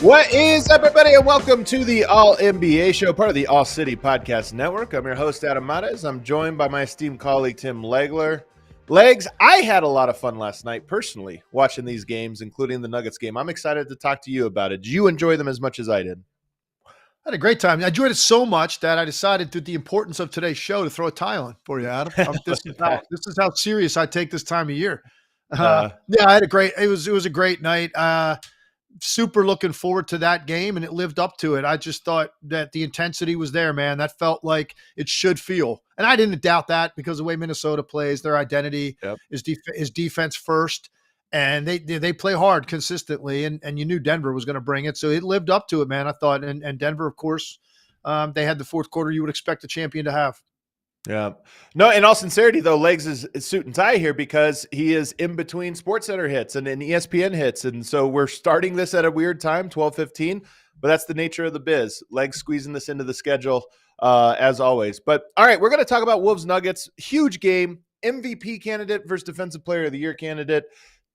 What is up, everybody, and welcome to the All-NBA Show, part of the All-City Podcast Network. I'm your host, Adam Mares. I'm joined by my esteemed colleague, Tim Legler. Legs, I had a lot of fun last night, personally, watching these games, including the Nuggets game. I'm excited to talk to you about it. Did you enjoy them as much as I did? I had a great time. I enjoyed it so much that I decided, through the importance of today's show, to throw a tie on for you, Adam. This is how serious I take this time of year. Yeah, I had a great. It was a great night. Super looking forward to that game, and it lived up to it. I just thought that the intensity was there, man. That felt like it should feel, and I didn't doubt that because the way Minnesota plays, their identity is defense first, and they play hard consistently, and you knew Denver was going to bring it, so it lived up to it, man. I thought, and Denver, of course, they had the fourth quarter you would expect a champion to have. Yeah. No, in all sincerity, though, Legs is suit and tie here because he is in between SportsCenter hits and ESPN hits. And so we're starting this at a weird time, 12:15, but that's the nature of the biz. Legs squeezing this into the schedule as always. But all right, we're going to talk about Wolves-Nuggets. Huge game, MVP candidate versus Defensive Player of the Year candidate.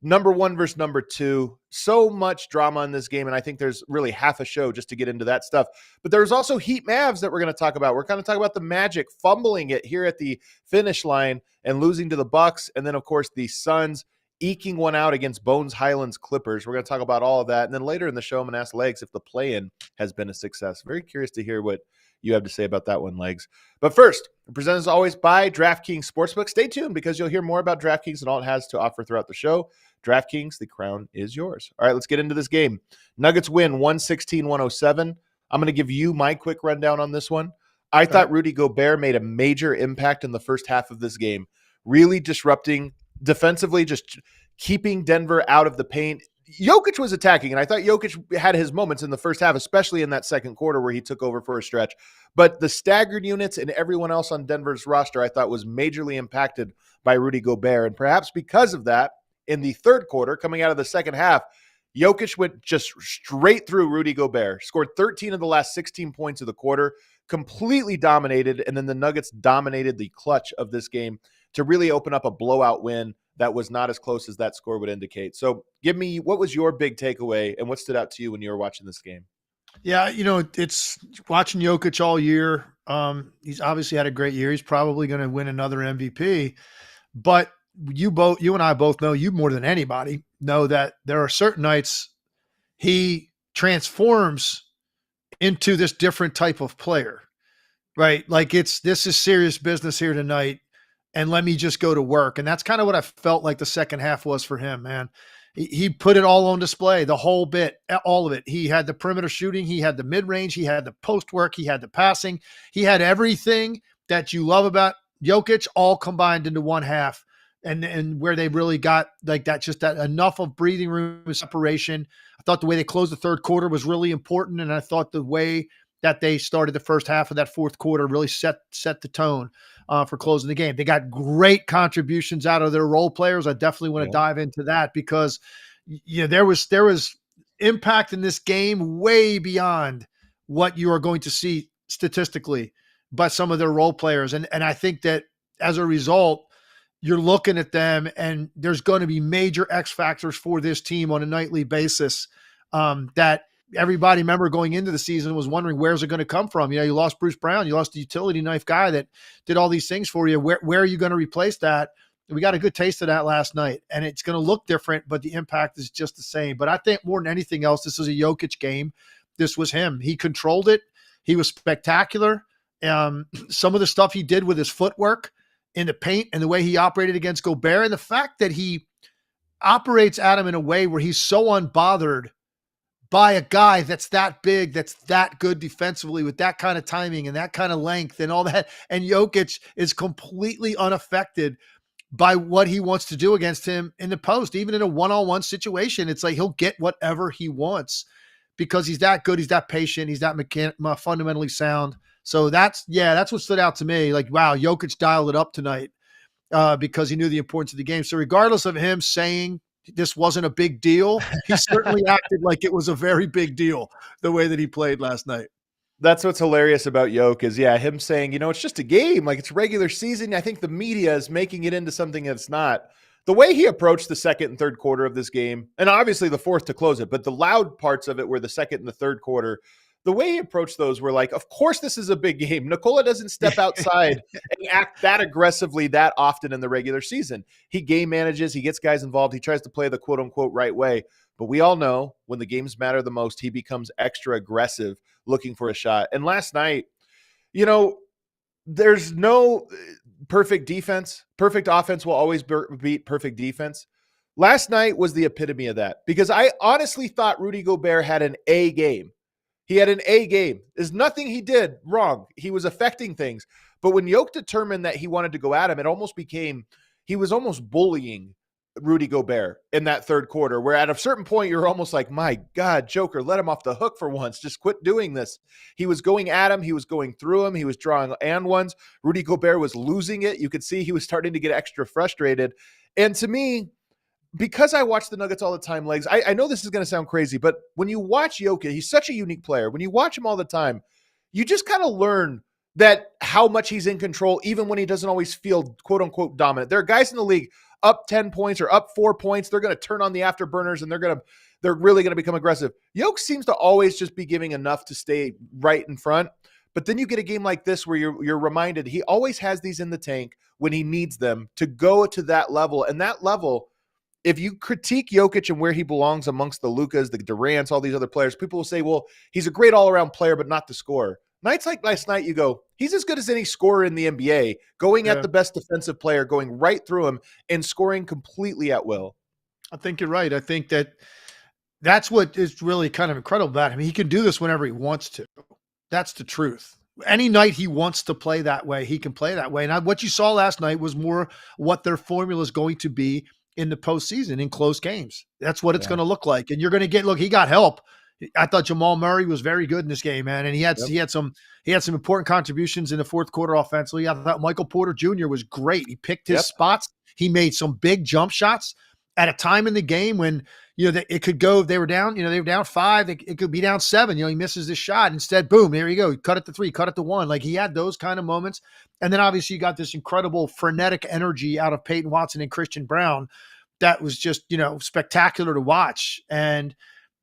Number one versus number two. So much drama in this game, and I think there's really half a show just to get into that stuff. But there's also Heat-Mavs that we're going to talk about. We're going to talk about the Magic fumbling it here at the finish line and losing to the Bucks, and then, of course, the Suns eking one out against Bones Hyland's Clippers. We're going to talk about all of that, and then later in the show, I'm going to ask Legs if the play-in has been a success. Very curious to hear what you have to say about that one, Legs. But first, presented as always by DraftKings Sportsbook. Stay tuned because you'll hear more about DraftKings and all it has to offer throughout the show. DraftKings, the crown is yours. All right, let's get into this game. Nuggets win 116-107. I'm going to give you my quick rundown on this one. I thought Rudy Gobert made a major impact in the first half of this game, really disrupting defensively, just keeping Denver out of the paint. Jokic was attacking, and I thought Jokic had his moments in the first half, especially in that second quarter where he took over for a stretch. But the staggered units and everyone else on Denver's roster I thought was majorly impacted by Rudy Gobert. And perhaps because of that, in the third quarter, coming out of the second half, Jokic went just straight through Rudy Gobert, scored 13 of the last 16 points of the quarter, completely dominated, and then the Nuggets dominated the clutch of this game to really open up a blowout win that was not as close as that score would indicate. So give me, what was your big takeaway and what stood out to you when you were watching this game? Yeah, it's watching Jokic all year. He's obviously had a great year. He's probably going to win another MVP, but you and I both know, you more than anybody know, that there are certain nights he transforms into this different type of player, right? Like this is serious business here tonight, and let me just go to work. And that's kind of what I felt like the second half was for him, man. He put it all on display, the whole bit, all of it. He had the perimeter shooting, he had the mid-range, he had the post work, he had the passing, he had everything that you love about Jokic all combined into one half. And where they really got like that, just that enough of breathing room and separation. I thought the way they closed the third quarter was really important. And I thought the way that they started the first half of that fourth quarter really set the tone for closing the game. They got great contributions out of their role players. I definitely want to dive into that because there was impact in this game way beyond what you are going to see statistically by some of their role players. And I think that as a result, you're looking at them and there's going to be major X factors for this team on a nightly basis that everybody, remember, going into the season was wondering, where's it going to come from? You lost Bruce Brown, you lost the utility knife guy that did all these things for you. Where are you going to replace that? We got a good taste of that last night, and it's going to look different, but the impact is just the same. But I think more than anything else, this is a Jokic game. This was him. He controlled it. He was spectacular. Some of the stuff he did with his footwork in the paint and the way he operated against Gobert, and the fact that he operates, Adam, in a way where he's so unbothered by a guy that's that big, that's that good defensively with that kind of timing and that kind of length and all that. And Jokic is completely unaffected by what he wants to do against him in the post. Even in a one-on-one situation, it's like he'll get whatever he wants because he's that good. He's that patient. He's that fundamentally sound. So that's what stood out to me. Like, wow, Jokic dialed it up tonight because he knew the importance of the game. So regardless of him saying this wasn't a big deal, he certainly acted like it was a very big deal the way that he played last night. That's what's hilarious about Yoke is, him saying, it's just a game, like it's regular season. I think the media is making it into something that's not. The way he approached the second and third quarter of this game, and obviously the fourth to close it, but the loud parts of it were the second and the third quarter. The way he approached those were like, of course this is a big game. Nikola doesn't step outside and act that aggressively that often in the regular season. He game manages, he gets guys involved, he tries to play the quote-unquote right way. But we all know when the games matter the most, he becomes extra aggressive looking for a shot. And last night, there's no perfect defense. Perfect offense will always beat perfect defense. Last night was the epitome of that because I honestly thought Rudy Gobert had an A game. He had an A game. There's nothing he did wrong. He was affecting things. But when Yoke determined that he wanted to go at him, it almost became, he was almost bullying Rudy Gobert in that third quarter, where at a certain point, you're almost like, my God, Joker, let him off the hook for once. Just quit doing this. He was going at him. He was going through him. He was drawing and ones. Rudy Gobert was losing it. You could see he was starting to get extra frustrated. And to me, because I watch the Nuggets all the time, Legs, I know this is going to sound crazy, but when you watch Jokic, he's such a unique player. When you watch him all the time, you just kind of learn that how much he's in control, even when he doesn't always feel quote unquote dominant. There are guys in the league up 10 points or up 4 points. They're going to turn on the afterburners and they're really going to become aggressive. Jokic seems to always just be giving enough to stay right in front. But then you get a game like this where you're reminded he always has these in the tank when he needs them to go to that level. And that level, if you critique Jokic and where he belongs amongst the Lukas, the Durants, all these other players, people will say, well, he's a great all-around player, but not the scorer. Nights like last night, you go, he's as good as any scorer in the NBA, going at the best defensive player, going right through him and scoring completely at will. I think you're right. I think that's what is really kind of incredible about him. He can do this whenever he wants to. That's the truth. Any night he wants to play that way, he can play that way. And what you saw last night was more what their formula is going to be in the postseason in close games. That's what it's going to look like. And you're going to get, look, he got help. I thought Jamal Murray was very good in this game, man. And he had some important contributions in the fourth quarter offensively. I thought Michael Porter Jr. was great. He picked his spots. He made some big jump shots at a time in the game when, it could go, they were down 5, it could be down 7, he misses this shot. Instead, boom, there you go. He cut it to 3, cut it to 1. Like he had those kind of moments. And then obviously you got this incredible frenetic energy out of Peyton Watson and Christian Braun. That was just, spectacular to watch.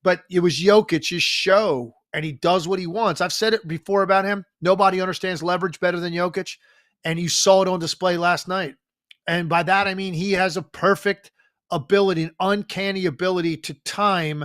But it was Jokic's show, and he does what he wants. I've said it before about him. Nobody understands leverage better than Jokic, and you saw it on display last night. And by that, I mean he has a perfect ability, an uncanny ability to time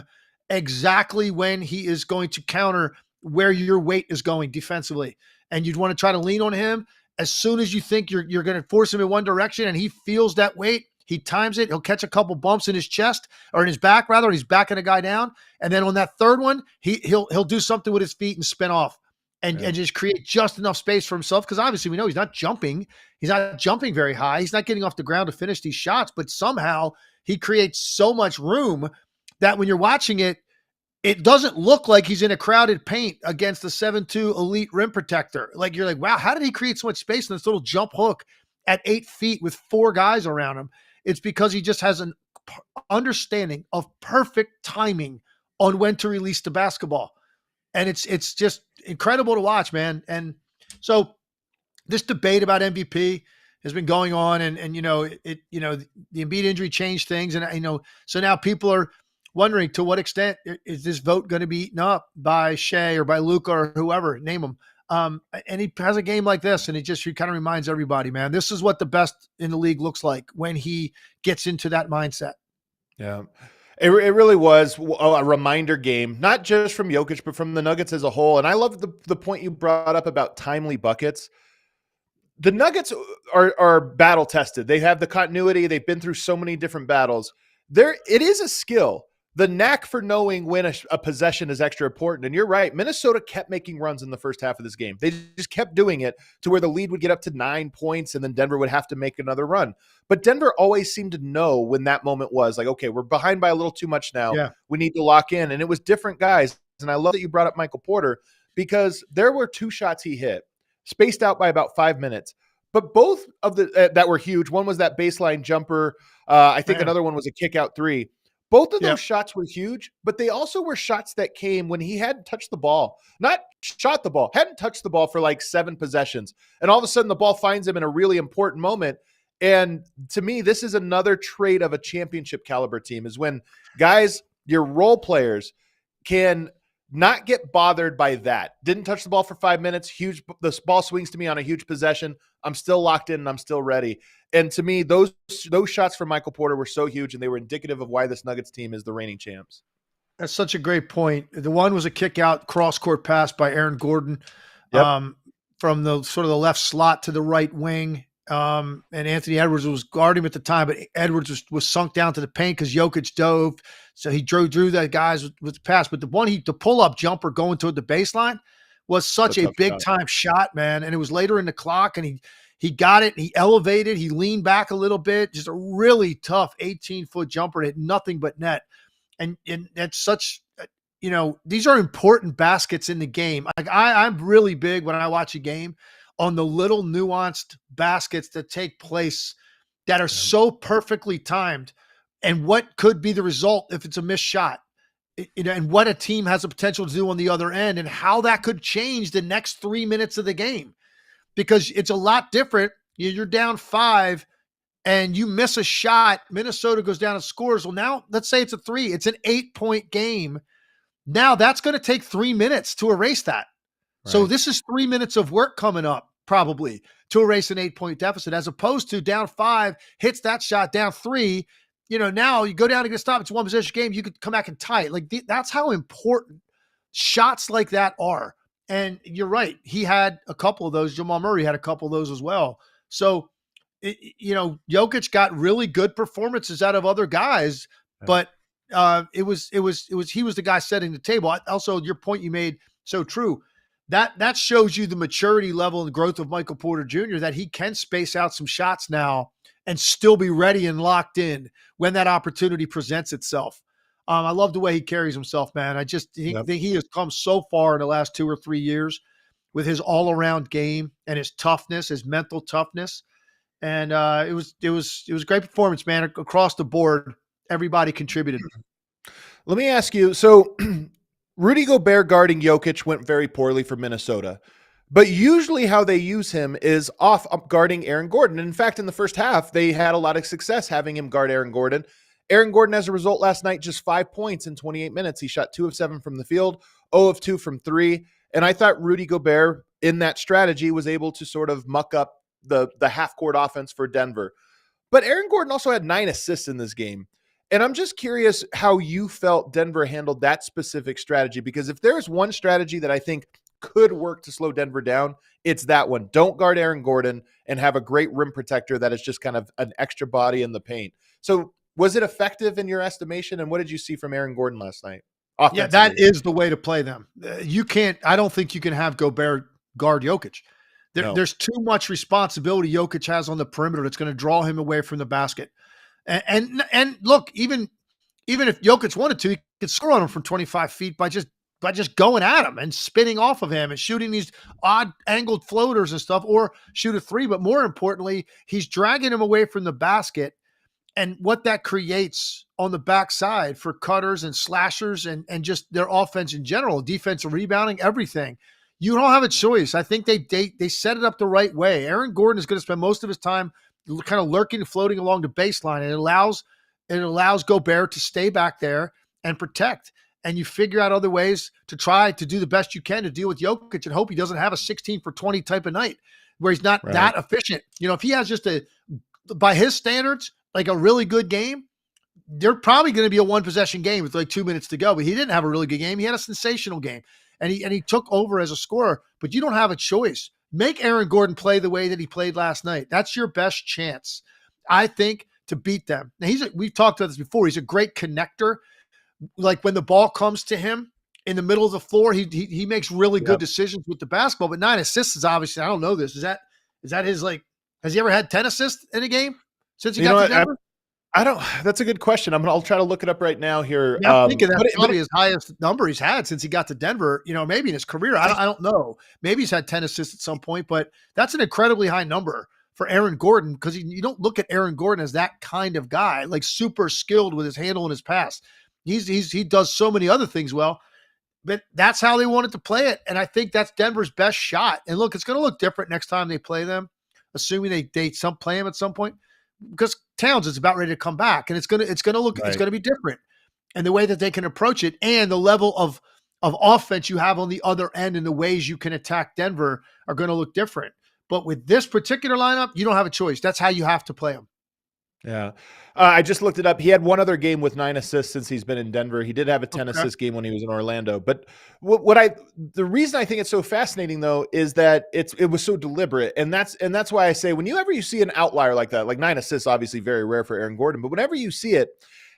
exactly when he is going to counter where your weight is going defensively. And you'd want to try to lean on him as soon as you think you're going to force him in one direction, and he feels that weight. He times it. He'll catch a couple bumps in his chest or in his back, rather, and he's backing a guy down. And then on that third one, he'll do something with his feet and spin off and just create just enough space for himself. Because obviously we know he's not jumping. He's not jumping very high. He's not getting off the ground to finish these shots. But somehow he creates so much room that when you're watching it, it doesn't look like he's in a crowded paint against the 7'2" elite rim protector. Like you're like, wow, how did he create so much space in this little jump hook at 8 feet with 4 guys around him? It's because he just has an understanding of perfect timing on when to release the basketball. And it's just incredible to watch, man. And so this debate about MVP has been going on and the Embiid injury changed things. And, so now people are wondering to what extent is this vote going to be eaten up by Shea or by Luka or whoever, name them. And he has a game like this, and he kind of reminds everybody, man, this is what the best in the league looks like when he gets into that mindset. Yeah, it really was a reminder game, not just from Jokic, but from the Nuggets as a whole. And I love the point you brought up about timely buckets. The Nuggets are battle tested. They have the continuity. They've been through so many different battles. It is a skill. the knack for knowing when a possession is extra important. And you're right. Minnesota kept making runs in the first half of this game. They just kept doing it to where the lead would get up to 9 points and then Denver would have to make another run. But Denver always seemed to know when that moment was like, okay, we're behind by a little too much now. Yeah. We need to lock in. And it was different guys. And I love that you brought up Michael Porter because there were 2 shots he hit, spaced out by about 5 minutes. But both of the that were huge. One was that baseline jumper. I think another one was a kick out 3. Both of those shots were huge, but they also were shots that came when he hadn't touched the ball, not shot the ball, hadn't touched the ball for like 7 possessions. And all of a sudden the ball finds him in a really important moment. And to me, this is another trait of a championship caliber team is when guys, your role players can not get bothered by that. Didn't touch the ball for 5 minutes. Huge. The ball swings to me on a huge possession. I'm still locked in and I'm still ready. And to me, those shots from Michael Porter were so huge and they were indicative of why this Nuggets team is the reigning champs. That's such a great point. The one was a kick out cross court pass by Aaron Gordon from the sort of the left slot to the right wing. And Anthony Edwards was guarding him at the time, but Edwards was sunk down to the paint because Jokic dove. So he drew that guys with the pass. But the pull-up jumper going toward the baseline was such a big-time shot, man. And it was later in the clock, and he got it. He elevated. He leaned back a little bit. Just a really tough 18-foot jumper. It had nothing but net. And that's such these are important baskets in the game. Like I'm really big when I watch a game on the little nuanced baskets that take place that are so perfectly timed and what could be the result if it's a missed shot, and what a team has the potential to do on the other end and how that could change the next 3 minutes of the game, because it's a lot different. You're down 5 and you miss a shot. Minnesota goes down and scores. Well, now let's say it's a 3, it's an 8-point game. Now that's going to take 3 minutes to erase that. Right. So this is 3 minutes of work coming up probably to erase an 8-point deficit, as opposed to down 5, hits that shot, down 3. Now you go down to get a stop. It's a 1-possession game. You could come back and tie it. Like that's how important shots like that are. And you're right. He had a couple of those. Jamal Murray had a couple of those as well. So, Jokic got really good performances out of other guys, but he was the guy setting the table. Also, your point you made, so true. That shows you the maturity level and growth of Michael Porter Jr., that he can space out some shots now and still be ready and locked in when that opportunity presents itself. I love the way he carries himself, man. I just think he has come so far in the last 2 or 3 years with his all-around game and his toughness, his mental toughness. And it was a great performance, man, across the board. Everybody contributed. Let me ask you, so Rudy Gobert guarding Jokic went very poorly for Minnesota, but usually how they use him is off guarding Aaron Gordon. And in fact, in the first half, they had a lot of success having him guard Aaron Gordon. Aaron Gordon, as a result, last night, just 5 points in 28 minutes. He shot 2 of 7 from the field, 0 of 2 from 3. And I thought Rudy Gobert in that strategy was able to sort of muck up the half-court offense for Denver. But Aaron Gordon also had 9 assists in this game. And I'm just curious how you felt Denver handled that specific strategy, because if there's one strategy that I think could work to slow Denver down, it's that one. Don't guard Aaron Gordon and have a great rim protector that is just kind of an extra body in the paint. So was it effective in your estimation? And what did you see from Aaron Gordon last night? Yeah, that is the way to play them. I don't think you can have Gobert guard Jokic. There's too much responsibility Jokic has on the perimeter that's going to draw him away from the basket. And look, even if Jokic wanted to, he could score on him from 25 feet by just going at him and spinning off of him and shooting these odd angled floaters and stuff, or shoot a 3. But more importantly, he's dragging him away from the basket, and what that creates on the backside for cutters and slashers and just their offense in general, defensive rebounding, everything. You don't have a choice. I think they set it up the right way. Aaron Gordon is going to spend most of his time kind of lurking and floating along the baseline, and it allows Gobert to stay back there and protect. And you figure out other ways to try to do the best you can to deal with Jokic and hope he doesn't have a 16 for 20 type of night where he's not that efficient. If he has just by his standards, like a really good game, they're probably going to be a 1-possession game with like 2 minutes to go. But he didn't have a really good game. He had a sensational game, and he took over as a scorer. But you don't have a choice. Make Aaron Gordon play the way that he played last night. That's your best chance, I think, to beat them. Now we've talked about this before. He's a great connector, like when the ball comes to him in the middle of the floor, he makes really good Yep. decisions with the basketball. But 9 assists is obviously, I don't know this. Is that his, like, has he ever had 10 assists in a game since he You know got to what? Denver? I don't. That's a good question. I'll try to look it up right now here. Yeah, I'm thinking that's But probably his highest number he's had since he got to Denver, maybe in his career. I don't know. Maybe he's had 10 assists at some point, but that's an incredibly high number for Aaron Gordon, because you don't look at Aaron Gordon as that kind of guy, like super skilled with his handle and his pass. He does so many other things well, but that's how they wanted to play it. And I think that's Denver's best shot. And look, it's going to look different next time they play them, assuming they play them at some point, because Towns is about ready to come back, and it's going to be different. And the way that they can approach it, and the level of offense you have on the other end, and the ways you can attack Denver are going to look different. But with this particular lineup, you don't have a choice. That's how you have to play them. Yeah. I just looked it up. He had one other game with 9 assists since he's been in Denver. He did have a 10 assist game when he was in Orlando. But the reason I think it's so fascinating though is that it was so deliberate. And that's why I say whenever you see an outlier like that, like 9 assists, obviously very rare for Aaron Gordon, but whenever you see it,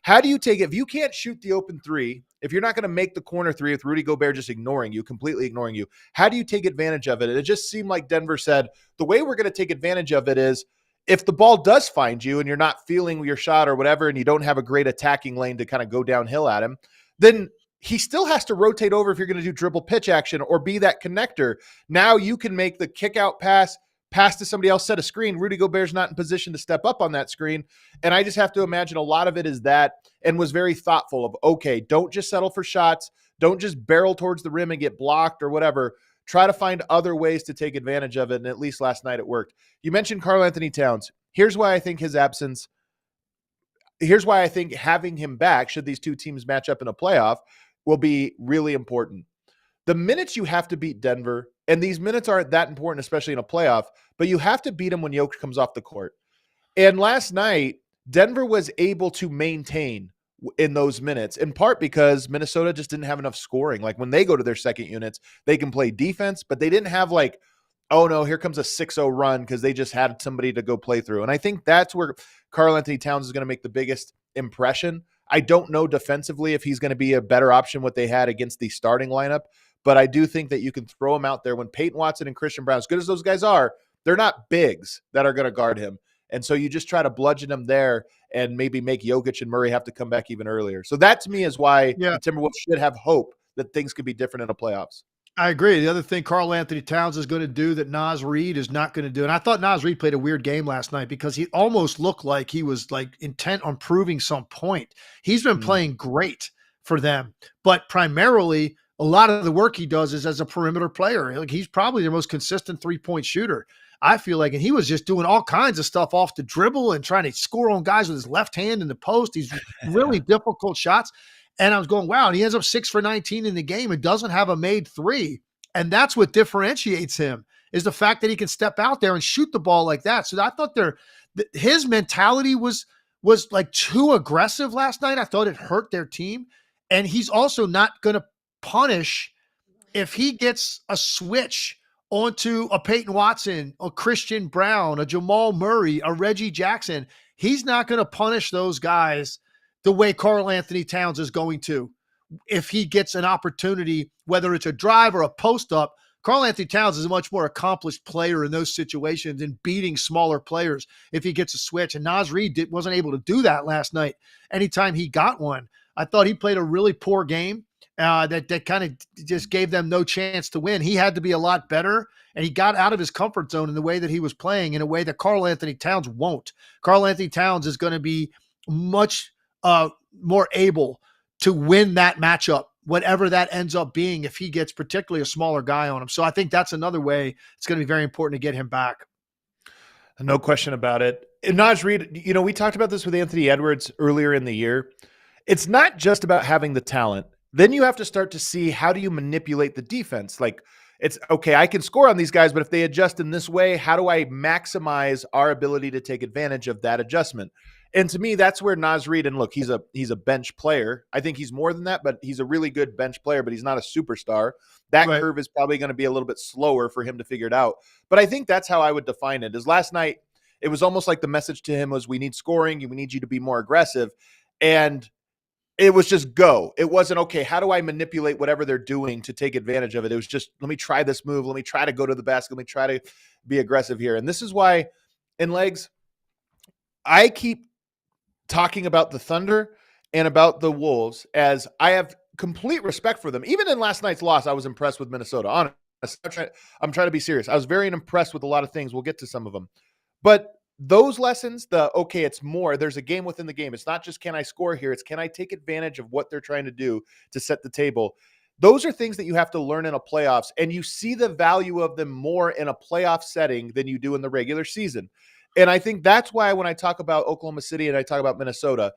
how do you take it? If you can't shoot the open three, if you're not going to make the corner three with Rudy Gobert just completely ignoring you, how do you take advantage of it? And it just seemed like Denver said, the way we're going to take advantage of it is if the ball does find you and you're not feeling your shot or whatever, and you don't have a great attacking lane to kind of go downhill at him, then he still has to rotate over if you're going to do dribble pitch action or be that connector. Now you can make the kick out pass to somebody else, set a screen. Rudy Gobert's not in position to step up on that screen. And I just have to imagine a lot of it is that, and was very thoughtful of, okay, don't just settle for shots. Don't just barrel towards the rim and get blocked or whatever. Try to find other ways to take advantage of it. And at least last night it worked. You mentioned Karl-Anthony Towns. Here's why I think having him back, should these two teams match up in a playoff, will be really important. The minutes you have to beat Denver, and these minutes aren't that important, especially in a playoff, but you have to beat them when Jokic comes off the court. And last night, Denver was able to maintain in those minutes, in part because Minnesota just didn't have enough scoring. Like when they go to their second units, they can play defense, but they didn't have like, oh no, here comes a 6-0 run because they just had somebody to go play through. And I think that's where Karl-Anthony Towns is going to make the biggest impression. I don't know defensively if he's going to be a better option what they had against the starting lineup, but I do think that you can throw him out there when Peyton Watson and Christian Braun, as good as those guys are, they're not bigs that are going to guard him. And so you just try to bludgeon him there and maybe make Jokic and Murray have to come back even earlier. So that to me is why the Timberwolves should have hope that things could be different in the playoffs. I agree. The other thing Karl-Anthony Towns is going to do that Naz Reid is not going to do, and I thought Naz Reid played a weird game last night because he almost looked like he was like intent on proving some point. He's been playing great for them, but primarily a lot of the work he does is as a perimeter player. Like he's probably their most consistent 3-point shooter, I feel like, and he was just doing all kinds of stuff off the dribble and trying to score on guys with his left hand in the post. These really difficult shots. And I was going, wow. And he ends up 6 for 19 in the game and doesn't have a made three. And that's what differentiates him, is the fact that he can step out there and shoot the ball like that. So I thought his mentality was like too aggressive last night. I thought it hurt their team. And he's also not going to punish if he gets a switch onto a Peyton Watson, a Christian Braun, a Jamal Murray, a Reggie Jackson. He's not going to punish those guys the way Karl-Anthony Towns is going to. If he gets an opportunity, whether it's a drive or a post up, Karl-Anthony Towns is a much more accomplished player in those situations and beating smaller players if he gets a switch. And Naz Reid wasn't able to do that last night. Anytime he got one, I thought he played a really poor game. That kind of just gave them no chance to win. He had to be a lot better, and he got out of his comfort zone in the way that he was playing, in a way that Karl-Anthony Towns won't. Karl-Anthony Towns is going to be much more able to win that matchup, whatever that ends up being, if he gets particularly a smaller guy on him. So I think that's another way it's going to be very important to get him back. No question about it. And Naz Reid, we talked about this with Anthony Edwards earlier in the year. It's not just about having the talent. Then you have to start to see, how do you manipulate the defense? Like, it's okay, I can score on these guys, but if they adjust in this way, how do I maximize our ability to take advantage of that adjustment? And to me, that's where Naz Reid, and look, he's a bench player. I think he's more than that, but he's a really good bench player, but he's not a superstar. That curve is probably going to be a little bit slower for him to figure it out. But I think that's how I would define it. Is last night, it was almost like the message to him was, we need scoring, and we need you to be more aggressive. And it was just go. It wasn't, okay, how do I manipulate whatever they're doing to take advantage of it? It was just, let me try this move. Let me try to go to the basket. Let me try to be aggressive here. And this is why in legs, I keep talking about the Thunder and about the Wolves as I have complete respect for them. Even in last night's loss, I was impressed with Minnesota. Honestly, I'm trying to be serious. I was very impressed with a lot of things. We'll get to some of them. But those lessons, okay, it's more. There's a game within the game. It's not just can I score here. It's can I take advantage of what they're trying to do to set the table. Those are things that you have to learn in a playoffs, and you see the value of them more in a playoff setting than you do in the regular season. And I think that's why when I talk about Oklahoma City and I talk about Minnesota,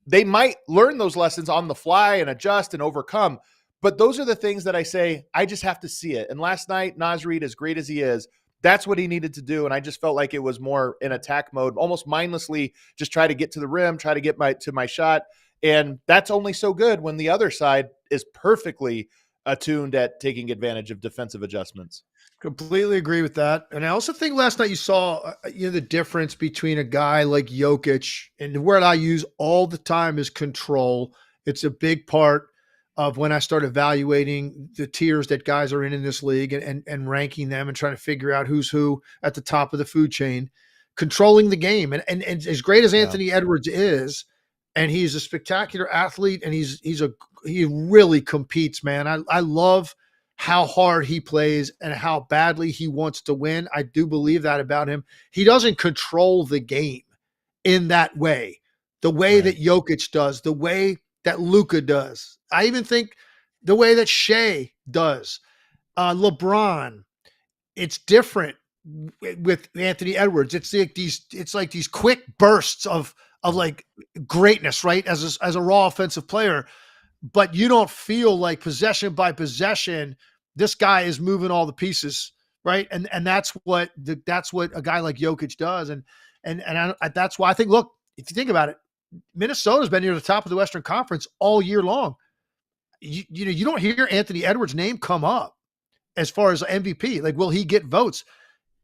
they might learn those lessons on the fly and adjust and overcome. But those are the things that I say, I just have to see it. And last night, Naz Reid, as great as he is, that's what he needed to do. And I just felt like it was more in attack mode, almost mindlessly, just try to get to the rim, try to get to my shot. And that's only so good when the other side is perfectly attuned at taking advantage of defensive adjustments. Completely agree with that. And I also think last night you saw, the difference between a guy like Jokic, and the word I use all the time is control. It's a big part of when I start evaluating the tiers that guys are in this league and ranking them and trying to figure out who's who at the top of the food chain, controlling the game. And as great as Anthony Edwards is, and he's a spectacular athlete, and he really competes, man. I love how hard he plays and how badly he wants to win. I do believe that about him. He doesn't control the game in that way, the way that Jokic does, the way that Luka does. I even think the way that Shea does, LeBron. It's different with Anthony Edwards. It's like these quick bursts of like greatness, right? As a raw offensive player, but you don't feel like possession by possession, this guy is moving all the pieces, right? And that's what a guy like Jokic does. And that's why I think, look, if you think about it, Minnesota's been near the top of the Western Conference all year long. You don't hear Anthony Edwards' name come up as far as MVP. Like, will he get votes?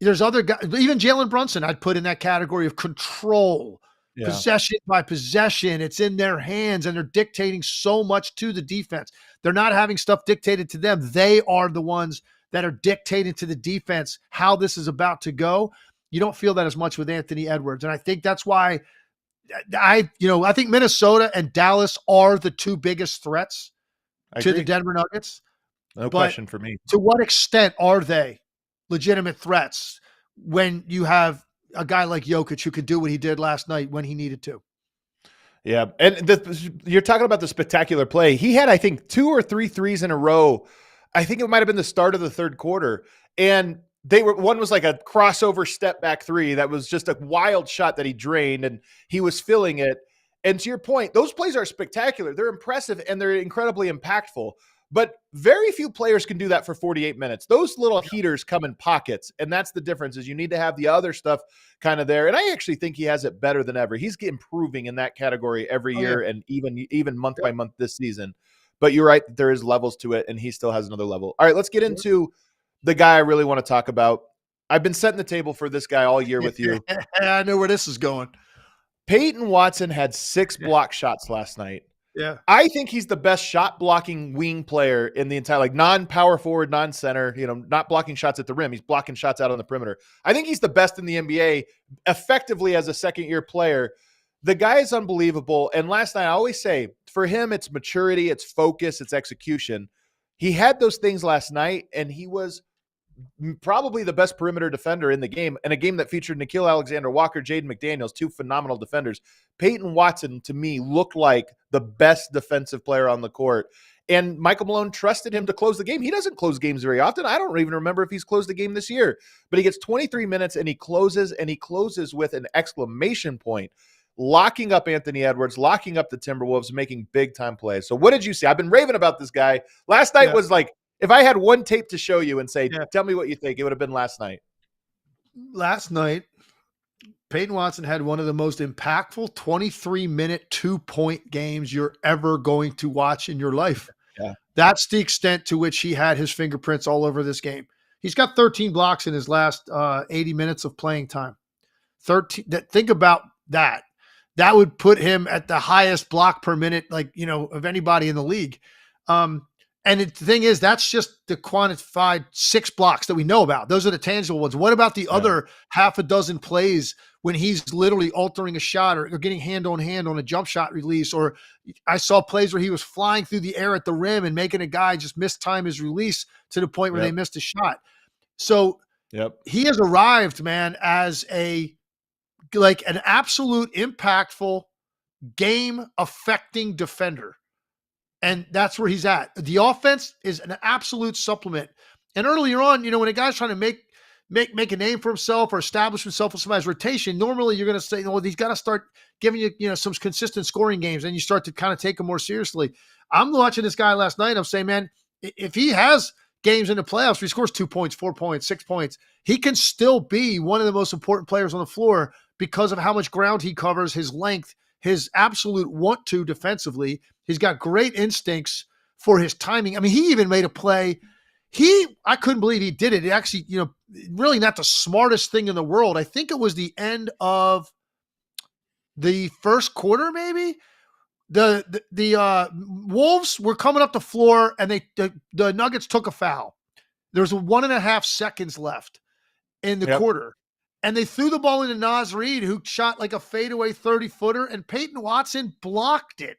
There's other guys, even Jalen Brunson, I'd put in that category of control, possession by possession. It's in their hands, and they're dictating so much to the defense. They're not having stuff dictated to them. They are the ones that are dictating to the defense how this is about to go. You don't feel that as much with Anthony Edwards. And I think that's why I think Minnesota and Dallas are the two biggest threats to the Denver Nuggets. No question for me. To what extent are they legitimate threats when you have a guy like Jokic who could do what he did last night when he needed to? Yeah. And you're talking about the spectacular play. He had, I think, 2 or 3 threes in a row. I think it might've been the start of the third quarter. And one was like a crossover step back 3. That was just a wild shot that he drained, and he was filling it. And to your point, those plays are spectacular. They're impressive and they're incredibly impactful, but very few players can do that for 48 minutes. Those little heaters come in pockets. And that's the difference, is you need to have the other stuff kind of there. And I actually think he has it better than ever. He's improving in that category every year, and even month by month this season. But you're right, there is levels to it, and he still has another level. All right, let's get into the guy I really want to talk about. I've been setting the table for this guy all year with you. I know where this is going. Peyton Watson had 6 block shots last night. Yeah. I think he's the best shot blocking wing player in the entire, like, non-power forward, non-center, not blocking shots at the rim. He's blocking shots out on the perimeter. I think he's the best in the NBA effectively as a second-year player. The guy is unbelievable. And last night, I always say, for him, it's maturity, it's focus, it's execution. He had those things last night, and he was probably the best perimeter defender in the game, and a game that featured Nickeil Alexander-Walker, Jaden McDaniels, 2 phenomenal defenders. Peyton Watson, to me, looked like the best defensive player on the court, and Michael Malone trusted him to close the game. He doesn't close games very often. I don't even remember if he's closed a game this year, but he gets 23 minutes, and he closes with an exclamation point, locking up Anthony Edwards, locking up the Timberwolves, making big-time plays. So what did you see? I've been raving about this guy. Last night was like, if I had one tape to show you and say, tell me what you think, it would have been last night. Last night, Peyton Watson had one of the most impactful 23-minute 2-point games you're ever going to watch in your life. Yeah. That's the extent to which he had his fingerprints all over this game. He's got 13 blocks in his last 80 minutes of playing time. 13. Think about that. that would put him at the highest block per minute, like, of anybody in the league. And the thing is, that's just the quantified 6 blocks that we know about. Those are the tangible ones. What about the other half a dozen plays when he's literally altering a shot or getting hand on a jump shot release? Or I saw plays where he was flying through the air at the rim and making a guy just mistime his release to the point where they missed a shot. So he has arrived, man, as an absolute impactful, game-affecting defender. And that's where he's at. The offense is an absolute supplement. And earlier on, when a guy's trying to make a name for himself or establish himself with somebody's rotation, normally you're going to say, he's got to start giving you, some consistent scoring games, and you start to kind of take him more seriously. I'm watching this guy last night. I'm saying, man, if he has games in the playoffs where he scores 2 points, 4 points, 6 points, he can still be one of the most important players on the floor because of how much ground he covers, his length, his absolute want to defensively. He's got great instincts for his timing. I mean, he even made a play. I couldn't believe he did it. It actually, really not the smartest thing in the world. I think it was the end of the first quarter, maybe. The Wolves were coming up the floor, and the Nuggets took a foul. There's 1.5 seconds left in the quarter. And they threw the ball into Naz Reid, who shot like a fadeaway 30-footer, and Peyton Watson blocked it.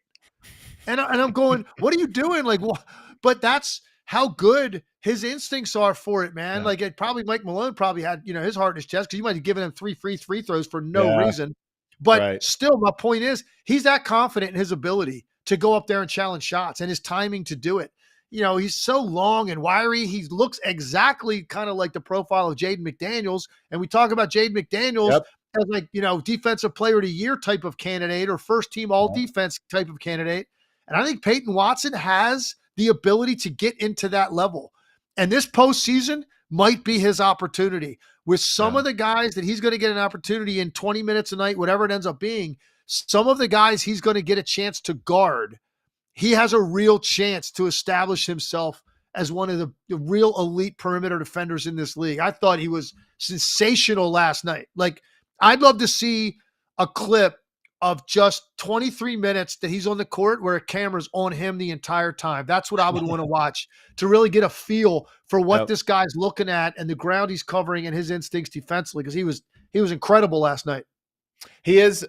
And I'm going, what are you doing? Like, what? But that's how good his instincts are for it, man. Like, Mike Malone probably had, his heart in his chest because you might have given him 3 free throws for no reason. But still, my point is, he's that confident in his ability to go up there and challenge shots and his timing to do it. He's so long and wiry. He looks exactly kind of like the profile of Jaden McDaniels. And we talk about Jaden McDaniels as defensive player of the year type of candidate or first team all defense type of candidate. And I think Peyton Watson has the ability to get into that level. And this postseason might be his opportunity with some of the guys that he's going to get an opportunity in 20 minutes a night, whatever it ends up being. Some of the guys he's going to get a chance to guard. He has a real chance to establish himself as one of the real elite perimeter defenders in this league. I thought he was sensational last night. Like, I'd love to see a clip of just 23 minutes that he's on the court where a camera's on him the entire time. That's what I would want to watch to really get a feel for what this guy's looking at and the ground he's covering and his instincts defensively, because he was incredible last night. He is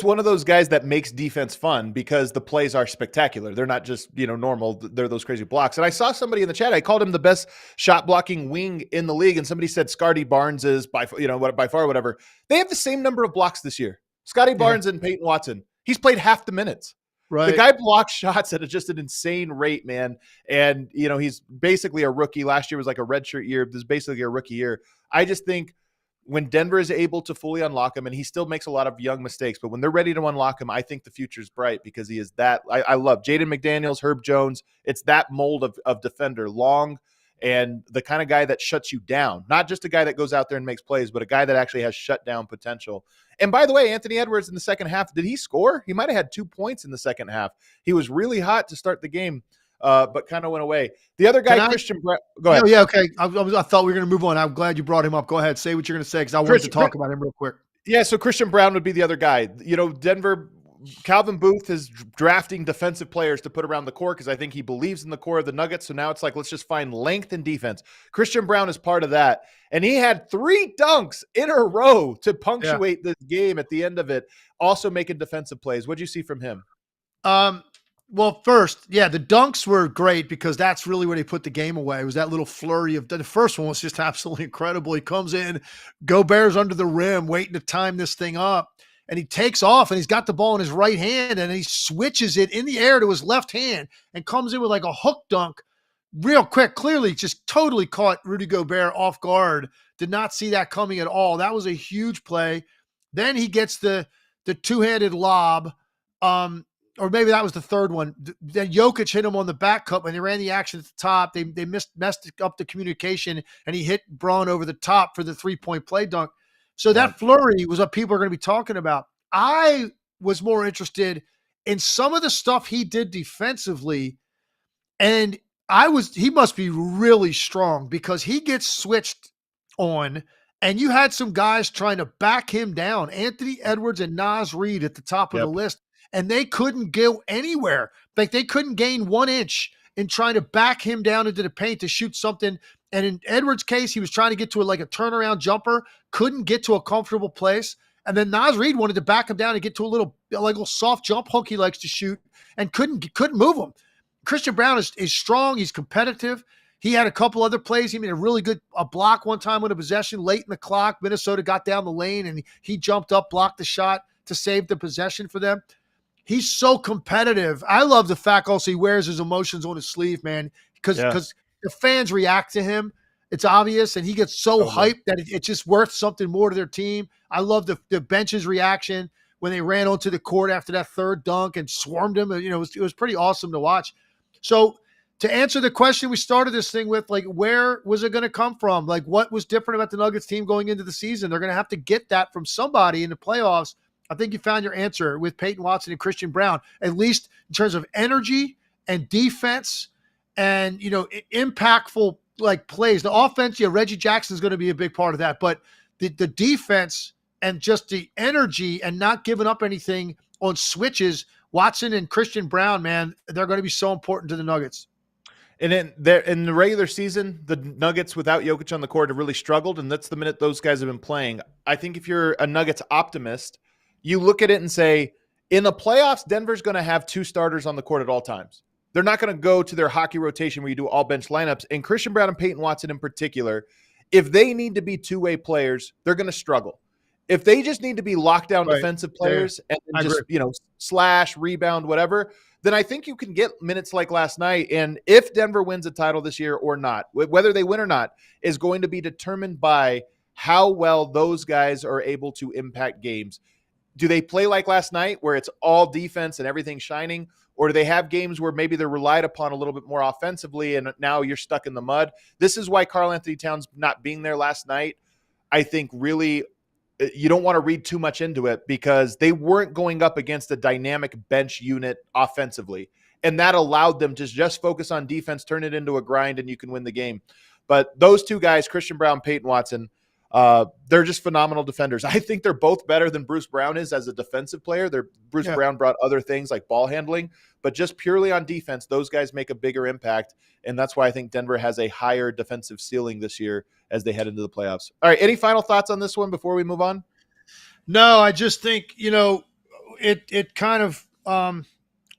one of those guys that makes defense fun because the plays are spectacular. They're not just, normal. They're those crazy blocks. And I saw somebody in the chat, I called him the best shot blocking wing in the league. And somebody said Scotty Barnes is by far, whatever. They have the same number of blocks this year. Scotty Barnes and Peyton Watson. He's played half the minutes. Right. The guy blocks shots at just an insane rate, man. And, he's basically a rookie. Last year was like a redshirt year. This is basically a rookie year. I just think when Denver is able to fully unlock him, and he still makes a lot of young mistakes, but when they're ready to unlock him, I think the future's bright because he is that. I love Jaden McDaniels, Herb Jones. It's that mold of defender, long and the kind of guy that shuts you down. Not just a guy that goes out there and makes plays, but a guy that actually has shutdown potential. And by the way, Anthony Edwards in the second half, did he score? He might have had 2 points in the second half. He was really hot to start the game, but kind of went away. The other guy, Christian Brown. Go ahead. Yeah, okay. I thought we were going to move on. I'm glad you brought him up. Go ahead. Say what you're going to say because I wanted to talk about him real quick. Yeah, so Christian Brown would be the other guy. Denver, Calvin Booth is drafting defensive players to put around the core because I think he believes in the core of the Nuggets. So now it's like, let's just find length and defense. Christian Brown is part of that. And he had 3 dunks in a row to punctuate this game at the end of it, also making defensive plays. What'd you see from him? Well, first, the dunks were great because that's really where they put the game away. It was that little flurry of the first one was just absolutely incredible. He comes in, Gobert's under the rim, waiting to time this thing up. And he takes off and he's got the ball in his right hand and he switches it in the air to his left hand and comes in with like a hook dunk real quick. Clearly just totally caught Rudy Gobert off guard. Did not see that coming at all. That was a huge play. Then he gets the two-handed lob. Or maybe that was the third one. Then Jokic hit him on the back cut when they ran the action at the top. They messed up the communication and he hit Braun over the top for the 3-point play dunk. So that flurry was what people are going to be talking about. I was more interested in some of the stuff he did defensively. And he must be really strong because he gets switched on And you had some guys trying to back him down, Anthony Edwards and Naz Reid at the top of the Yep. list, and they couldn't go anywhere. Like they couldn't gain 1 inch in trying to back him down into the paint to shoot something. And in Edwards' case, he was trying to get to like a turnaround jumper, couldn't get to a comfortable place. And then Naz Reid wanted to back him down and get to a little soft jump hook he likes to shoot and couldn't move him. Christian Braun is strong. He's competitive. He had a couple other plays. He made a really good block one time with a possession late in the clock. Minnesota got down the lane, and he jumped up, blocked the shot to save the possession for them. He's so competitive. I love the fact also he wears his emotions on his sleeve, man, because the fans react to him. It's obvious, and he gets so hyped that it's just worth something more to their team. I love the bench's reaction when they ran onto the court after that third dunk and swarmed him. You know, it was pretty awesome to watch. So to answer the question we started this thing with, like, where was it going to come from? Like, what was different about the Nuggets team going into the season? They're going to have to get that from somebody in the playoffs. I think you found your answer with Peyton Watson and Christian Braun, at least in terms of energy and defense and, you know, impactful like plays. The offense, yeah, Reggie Jackson is going to be a big part of that, but the defense and just the energy and not giving up anything on switches, Watson and Christian Braun, man, they're going to be so important to the Nuggets. And in the regular season, the Nuggets without Jokic on the court have really struggled, and that's the minute those guys have been playing. I think if you're a Nuggets optimist, you look at it and say, in the playoffs, Denver's going to have 2 starters on the court at all times. They're not going to go to their hockey rotation where you do all bench lineups. And Christian Braun and Peyton Watson in particular, if they need to be two-way players, they're going to struggle. If they just need to be lockdown defensive players and just, you know, slash, rebound, whatever, then I think you can get minutes like last night. And if Denver wins a title this year or not, whether they win or not, is going to be determined by how well those guys are able to impact games. Do they play like last night where it's all defense and everything shining? Or do they have games where maybe they're relied upon a little bit more offensively and now you're stuck in the mud? This is why Karl-Anthony Towns not being there last night, I think really you don't want to read too much into it because they weren't going up against a dynamic bench unit offensively. And that allowed them to just focus on defense, turn it into a grind, and you can win the game. But those two guys, Christian Braun, Peyton Watson, they're just phenomenal defenders. I think they're both better than Bruce Brown is as a defensive player. Bruce Brown brought other things like ball handling, but just purely on defense, those guys make a bigger impact. And that's why I think Denver has a higher defensive ceiling this year as they head into the playoffs. All right. Any final thoughts on this one before we move on? No, I just think, you know, it kind of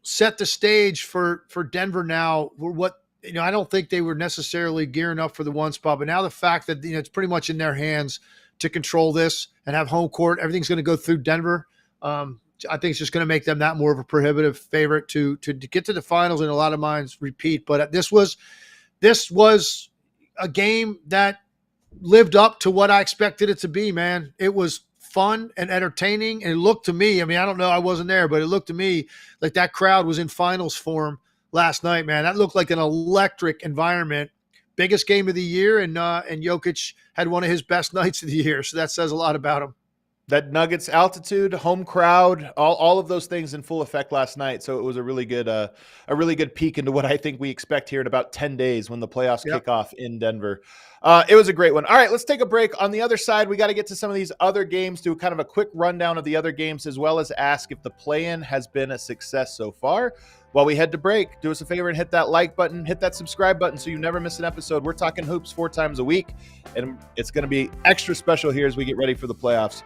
set the stage for Denver now. What, you know, I don't think they were necessarily gearing up for the 1 spot, but now the fact that, you know, it's pretty much in their hands to control this and have home court, everything's going to go through Denver. I think it's just going to make them that more of a prohibitive favorite to get to the finals, and a lot of minds repeat. But this was a game that lived up to what I expected it to be, man. It was fun and entertaining, and it looked to me, I mean, I don't know, I wasn't there, but it looked to me like that crowd was in finals form last night, man. That looked like an electric environment. Biggest game of the year, and Jokic had one of his best nights of the year, so that says a lot about him. That Nuggets altitude, home crowd, all of those things in full effect last night. So it was a really good peek into what I think we expect here in about 10 days when the playoffs kick off in Denver. It was a great one. All right, let's take a break. On the other side, we got to get to some of these other games, do kind of a quick rundown of the other games, as well as ask if the play-in has been a success so far. While we head to break, do us a favor and hit that like button, hit that subscribe button so you never miss an episode. We're talking hoops 4 times a week, and it's going to be extra special here as we get ready for the playoffs.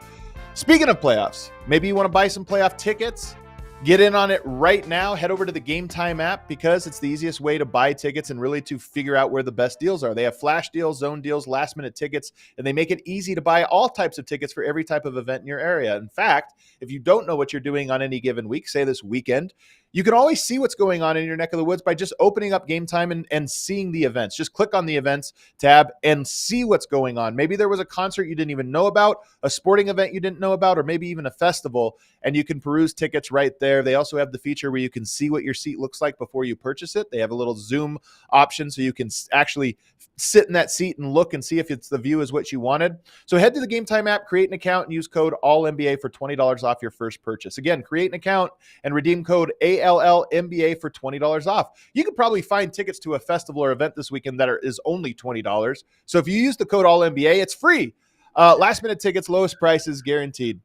Speaking of playoffs, maybe you want to buy some playoff tickets. Get in on it right now. Head over to the Game Time app because it's the easiest way to buy tickets and really to figure out where the best deals are. They have flash deals, zone deals, last-minute tickets, and they make it easy to buy all types of tickets for every type of event in your area. In fact, if you don't know what you're doing on any given week, say this weekend, you can always see what's going on in your neck of the woods by just opening up Game Time and seeing the events. Just click on the events tab and see what's going on. Maybe there was a concert you didn't even know about, a sporting event you didn't know about, or maybe even a festival, and you can peruse tickets right there. They also have the feature where you can see what your seat looks like before you purchase it. They have a little zoom option so you can actually sit in that seat and look and see if it's the view is what you wanted. So head to the Game Time app, create an account, and use code ALLNBA for $20 off your first purchase. Again, create an account and redeem code ALLNBA for $20 off. You could probably find tickets to a festival or event this weekend that is only $20. So if you use the code ALLNBA, it's free. Last minute tickets, lowest prices guaranteed.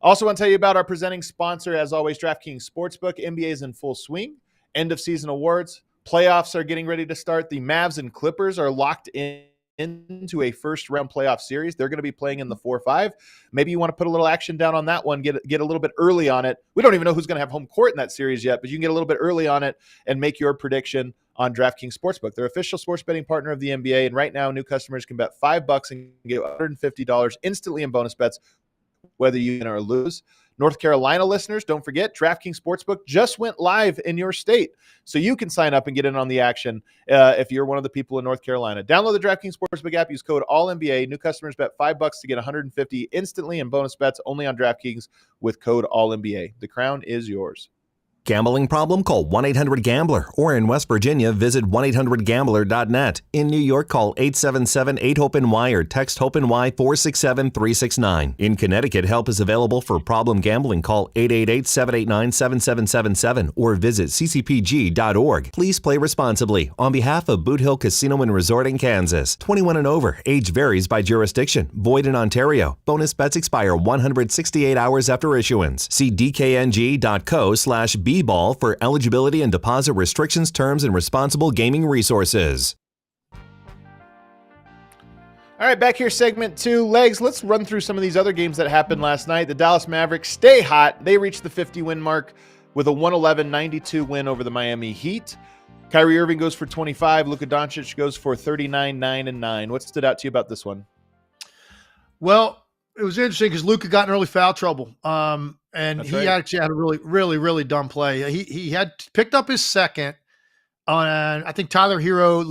Also want to tell you about our presenting sponsor, as always, DraftKings Sportsbook. NBA is in full swing. End of season awards. Playoffs are getting ready to start. The Mavs and Clippers are locked into a first round playoff series. They're going to be playing in the 4-5. Maybe you want to put a little action down on that one, get a little bit early on it. We don't even know who's going to have home court in that series yet, but you can get a little bit early on it and make your prediction on DraftKings Sportsbook. They're official sports betting partner of the NBA, and right now new customers can bet $5 and get $150 instantly in bonus bets, whether you win or lose. North Carolina listeners, don't forget, DraftKings Sportsbook just went live in your state, so you can sign up and get in on the action if you're one of the people in North Carolina. Download the DraftKings Sportsbook app, use code ALLNBA. New customers bet $5 to get $150 instantly in bonus bets only on DraftKings with code ALLNBA. The crown is yours. Gambling problem? Call 1-800-GAMBLER. Or in West Virginia, visit 1-800-GAMBLER.net. In New York, call 877-8-HOPE-NY or text HOPE-NY 467-369. In Connecticut, help is available for problem gambling. Call 888-789-7777 or visit ccpg.org. Please play responsibly. On behalf of Boot Hill Casino and Resort in Kansas. 21 and over. Age varies by jurisdiction. Void in Ontario. Bonus bets expire 168 hours after issuance. See dkng.co/B ball for eligibility and deposit restrictions, terms, and responsible gaming resources. All right, back here, segment 2, Legs. Let's run through some of these other games that happened last night. The Dallas Mavericks stay hot. They reached the 50-win mark with a 111-92 win over the Miami Heat. Kyrie Irving goes for 25. Luka Doncic goes for 39, 9, and 9. What stood out to you about this one? Well, it was interesting because Luka got in early foul trouble. And That's he right. actually had a really dumb play. He had picked up his second on, I think Tyler Hero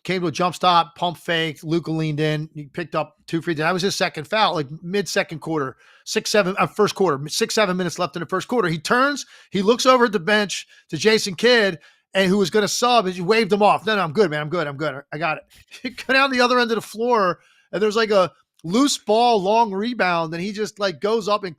came to a jump stop, pump fake. Luka leaned in. He picked up 2 free throws. That was his second foul, like mid-second quarter, first quarter, 6-7 minutes left in the first quarter. He turns, he looks over at the bench to Jason Kidd, and who was going to sub, and he waved him off. No, I'm good, man. I'm good. I got it. He got down the other end of the floor, and there's like a loose ball, long rebound, and he just like goes up and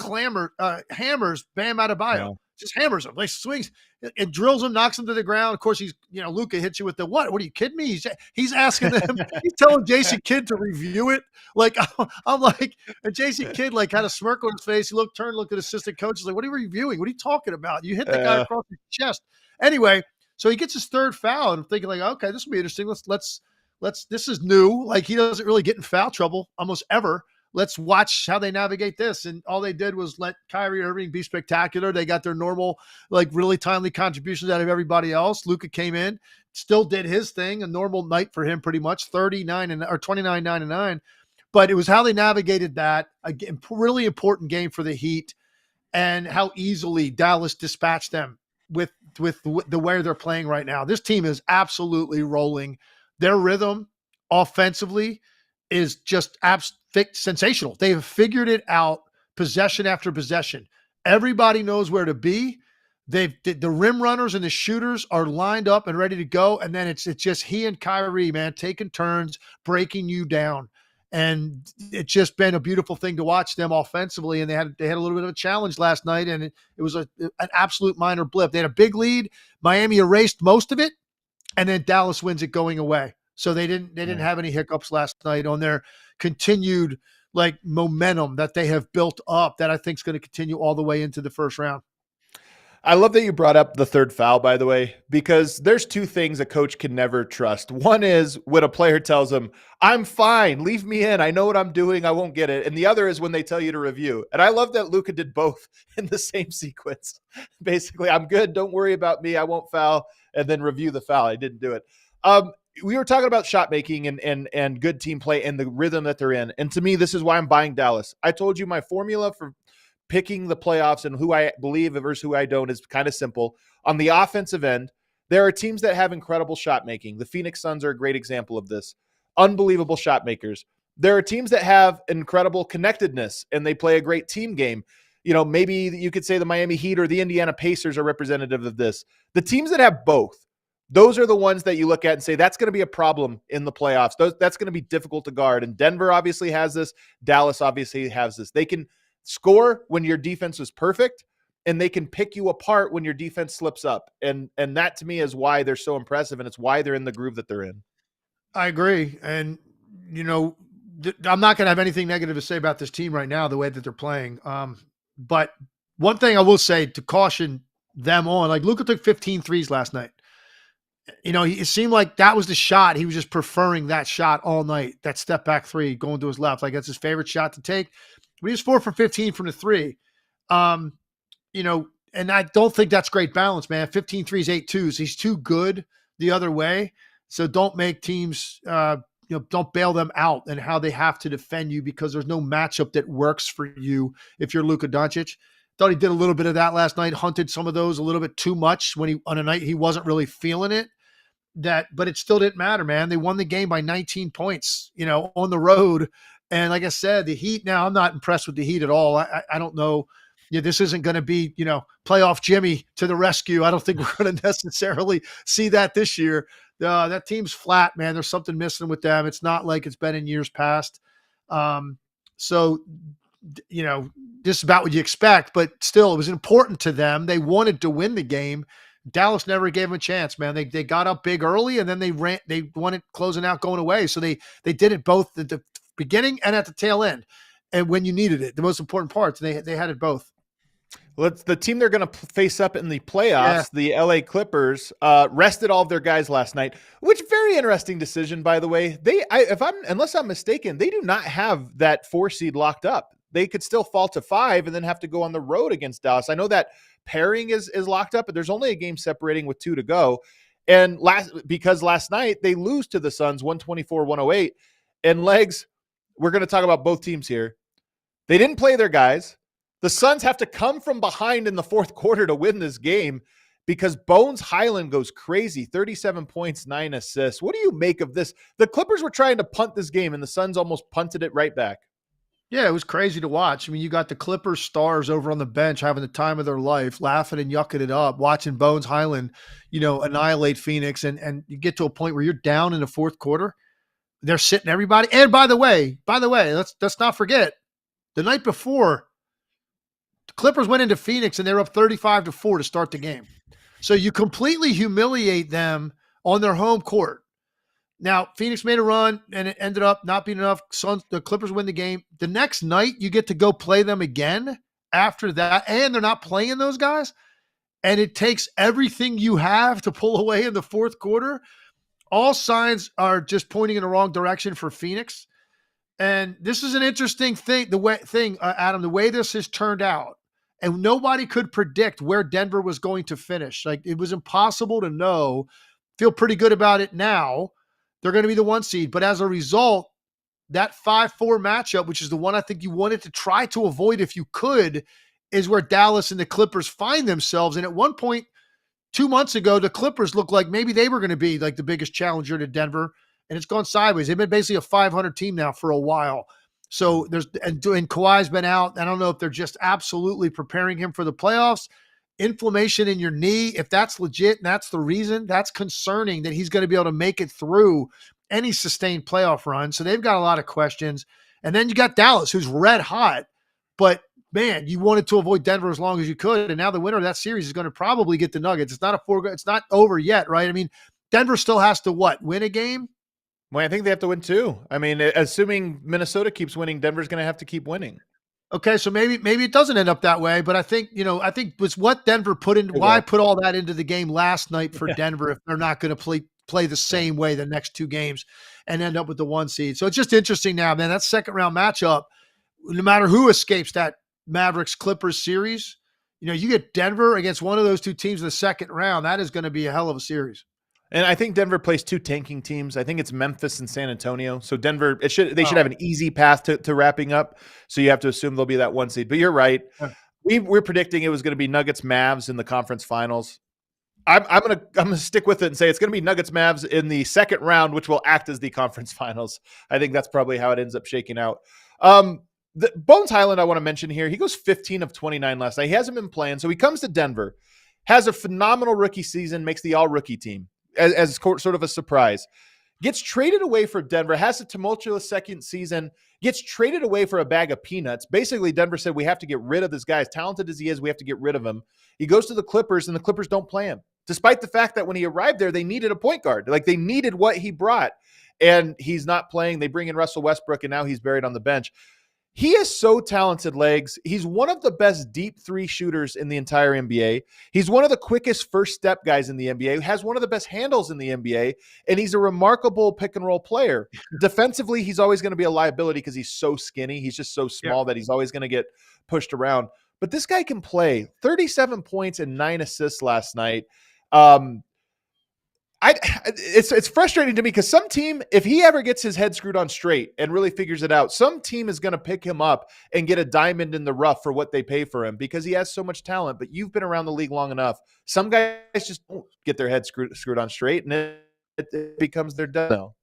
hammers Bam Adebayo. Wow. Just hammers him, like swings and drills him, knocks him to the ground. Of course, Luka hits you with the what? What are you kidding me? He's asking them, he's telling Jason Kidd to review it. Like I'm like, and Jason Kidd like had a smirk on his face. He looked at assistant coach. He's like, what are you reviewing? What are you talking about? You hit the guy across his chest. Anyway, so he gets his third foul, and I'm thinking like, okay, this will be interesting. Let's this is new. Like he doesn't really get in foul trouble almost ever. Let's watch how they navigate this. And all they did was let Kyrie Irving be spectacular. They got their normal, like really timely contributions out of everybody else. Luka came in, still did his thing, a normal night for him pretty much, 29 or 29, 9 and 9. But it was how they navigated that. Again, really important game for the Heat and how easily Dallas dispatched them with the way they're playing right now. This team is absolutely rolling. Their rhythm offensively is just sensational. They have figured it out possession after possession. Everybody knows where to be. The rim runners and the shooters are lined up and ready to go. And then it's just he and Kyrie, man, taking turns, breaking you down. And it's just been a beautiful thing to watch them offensively. And they had a little bit of a challenge last night, and it was an absolute minor blip. They had a big lead. Miami erased most of it, and then Dallas wins it going away. So they didn't have any hiccups last night on their continued like momentum that they have built up that I think is going to continue all the way into the first round. I love that you brought up the third foul, by the way, because there's two things a coach can never trust. One is when a player tells him, I'm fine, leave me in. I know what I'm doing. I won't get it. And the other is when they tell you to review. And I love that Luka did both in the same sequence. Basically, I'm good. Don't worry about me. I won't foul. And then review the foul. I didn't do it. We were talking about shot making and good team play and the rhythm that they're in. And to me, this is why I'm buying Dallas. I told you my formula for picking the playoffs and who I believe versus who I don't is kind of simple. On the offensive end, there are teams that have incredible shot making. The Phoenix Suns are a great example of this. Unbelievable shot makers. There are teams that have incredible connectedness and they play a great team game. Maybe you could say the Miami Heat or the Indiana Pacers are representative of this. The teams that have both, those are the ones that you look at and say, that's going to be a problem in the playoffs. That's going to be difficult to guard. And Denver obviously has this. Dallas obviously has this. They can score when your defense is perfect, and they can pick you apart when your defense slips up. And that to me is why they're so impressive, and it's why they're in the groove that they're in. I agree. And, I'm not going to have anything negative to say about this team right now, the way that they're playing. But one thing I will say to caution them on, like Luka took 15 threes last night. It seemed like that was the shot. He was just preferring that shot all night, that step back three going to his left. Like that's his favorite shot to take. But he was 4 for 15 from the three. And I don't think that's great balance, man. 15 threes, 8 twos. He's too good the other way. So don't make teams, don't bail them out and how they have to defend you because there's no matchup that works for you if you're Luka Doncic. Thought he did a little bit of that last night, hunted some of those a little bit too much on a night he wasn't really feeling it. But it still didn't matter, man. They won the game by 19 points, on the road. And like I said, the Heat, now I'm not impressed with the Heat at all. I don't know. Yeah, this isn't going to be, playoff Jimmy to the rescue. I don't think we're going to necessarily see that this year. That team's flat, man. There's something missing with them. It's not like it's been in years past. So, this is about what you expect, but still, it was important to them. They wanted to win the game. Dallas never gave them a chance, man. They got up big early, and then they won it closing out, going away. So they did it both at the beginning and at the tail end, and when you needed it, the most important parts. They had it both. Well, it's the team they're going to face up in the playoffs, the LA Clippers, rested all of their guys last night, which very interesting decision, by the way. Unless I'm mistaken, they do not have that 4 seed locked up. They could still fall to 5 and then have to go on the road against Dallas. I know that pairing is locked up, but there's only a game separating with 2 to go. And because last night they lose to the Suns 124-108. And Legs, we're going to talk about both teams here. They didn't play their guys. The Suns have to come from behind in the fourth quarter to win this game because Bones Hyland goes crazy, 37 points, 9 assists. What do you make of this? The Clippers were trying to punt this game, and the Suns almost punted it right back. Yeah, it was crazy to watch. I mean, you got the Clippers stars over on the bench having the time of their life, laughing and yucking it up, watching Bones Hyland, annihilate Phoenix. And you get to a point where you're down in the fourth quarter. They're sitting everybody. And by the way, let's not forget, the night before, the Clippers went into Phoenix and they were up 35-4 to start the game. So you completely humiliate them on their home court. Now, Phoenix made a run, and it ended up not being enough. The Clippers win the game. The next night, you get to go play them again after that, and they're not playing those guys, and it takes everything you have to pull away in the fourth quarter. All signs are just pointing in the wrong direction for Phoenix, and this is an interesting thing, Adam, the way this has turned out, and nobody could predict where Denver was going to finish. Like, it was impossible to know. Feel pretty good about it now. They're going to be the 1 seed. But as a result, that 5-4 matchup, which is the one I think you wanted to try to avoid if you could, is where Dallas and the Clippers find themselves. And at one point, 2 months ago, the Clippers looked like maybe they were going to be like the biggest challenger to Denver, and it's gone sideways. They've been basically a 500 team now for a while. So and Kawhi's been out. I don't know if they're just absolutely preparing him for the playoffs. Inflammation in your knee, if that's legit and that's the reason, that's concerning that he's going to be able to make it through any sustained playoff run. So they've got a lot of questions. And then you got Dallas, who's red hot. But, man, you wanted to avoid Denver as long as you could. And now the winner of that series is going to probably get the Nuggets. It's not over yet, right? I mean, Denver still has to win a game? Well, I think they have to win 2. I mean, assuming Minnesota keeps winning, Denver's going to have to keep winning. Okay, so maybe it doesn't end up that way, but I think was what Denver put in. Why put all that into the game last night for Denver if they're not going to play the same way the next 2 games and end up with the 1 seed? So it's just interesting now, man. That second round matchup, no matter who escapes that Mavericks Clippers series, you get Denver against one of those 2 teams in the second round. That is going to be a hell of a series. And I think Denver plays 2 tanking teams. I think it's Memphis and San Antonio. So Denver, they should have an easy path to wrapping up. So you have to assume they'll be that 1 seed. But you're right. We're predicting it was going to be Nuggets Mavs in the conference finals. I'm gonna stick with it and say it's going to be Nuggets Mavs in the second round, which will act as the conference finals. I think that's probably how it ends up shaking out. The Bones Hyland I want to mention here. He goes 15 of 29 last night. He hasn't been playing, so he comes to Denver, has a phenomenal rookie season, makes the all-rookie team. As sort of a surprise, gets traded away for Denver, has a tumultuous second season, gets traded away for a bag of peanuts. Basically, Denver said, we have to get rid of this guy. As talented as he is, we have to get rid of him. He goes to the Clippers, and the Clippers don't play him. despite the fact that when he arrived there, they needed a point guard. Like they needed what he brought, and he's not playing. They bring in Russell Westbrook, and now he's buried on the bench. He is so talented, Legs. He's one of the best deep three shooters in the entire NBA. He's one of the quickest first step guys in the NBA, has one of the best handles in the NBA, and he's a remarkable pick and roll player. Defensively, he's always going to be a liability because he's so skinny. He's just so small that he's always going to get pushed around. But this guy can play. 37 points and 9 assists last night. It's frustrating to me because some team, if he ever gets his head screwed on straight and really figures it out, some team is going to pick him up and get a diamond in the rough for what they pay for him because he has so much talent. But you've been around the league long enough. Some guys just don't get their head screwed on straight, and it becomes their downhill.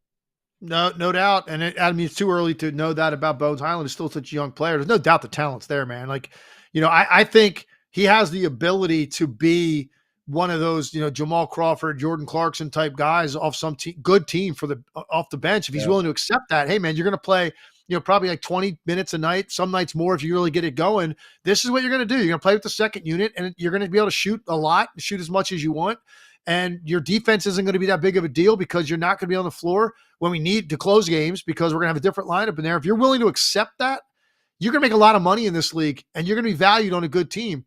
No doubt. And it's too early to know that about Bones Hyland. Is still such a young player. There's no doubt the talent's there, man. Like, I think he has the ability to be one of those, Jamal Crawford, Jordan Clarkson type guys off some good team off the bench. If he's willing to accept that, hey man, you're going to play, probably like 20 minutes a night, some nights more if you really get it going. This is what you're going to do. You're going to play with the second unit, and you're going to be able to shoot a lot, shoot as much as you want. And your defense isn't going to be that big of a deal because you're not going to be on the floor when we need to close games because we're going to have a different lineup in there. If you're willing to accept that, you're going to make a lot of money in this league, and you're going to be valued on a good team.